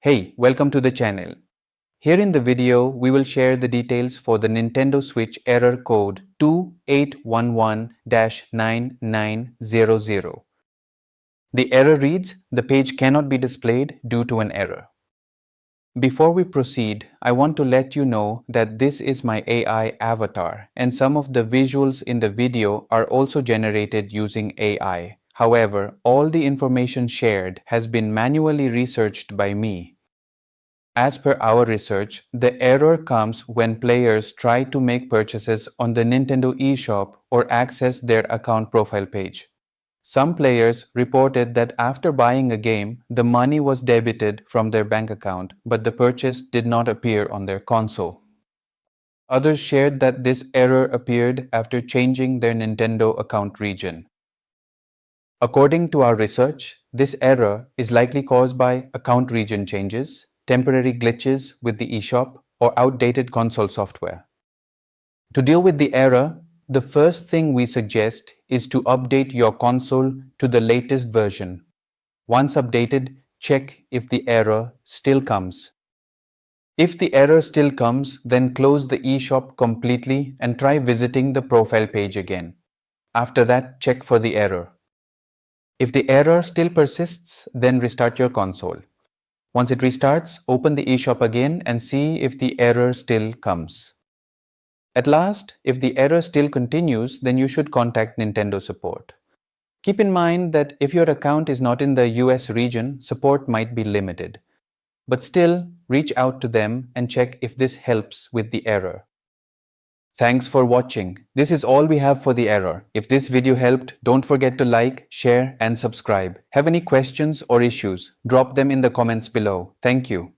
Hey, welcome to the channel. Here in the video, we will share the details for the Nintendo Switch error code 2811-9900. The error reads, the page cannot be displayed due to an error. Before we proceed, I want to let you know that this is my AI avatar and some of the visuals in the video are also generated using AI. However, all the information shared has been manually researched by me. As per our research, the error comes when players try to make purchases on the Nintendo eShop or access their account profile page. Some players reported that after buying a game, the money was debited from their bank account, but the purchase did not appear on their console. Others shared that this error appeared after changing their Nintendo account region. According to our research, this error is likely caused by account region changes, temporary glitches with the eShop, or outdated console software. To deal with the error, the first thing we suggest is to update your console to the latest version. Once updated, check if the error still comes. If the error still comes, then close the eShop completely and try visiting the profile page again. After that, check for the error. If the error still persists, then restart your console. Once it restarts, open the eShop again and see if the error still comes. At last, if the error still continues, then you should contact Nintendo support. Keep in mind that if your account is not in the US region, support might be limited. But still, reach out to them and check if this helps with the error. Thanks for watching. This is all we have for the error. If this video helped, don't forget to like, share and subscribe. Have any questions or issues? Drop them in the comments below. Thank you.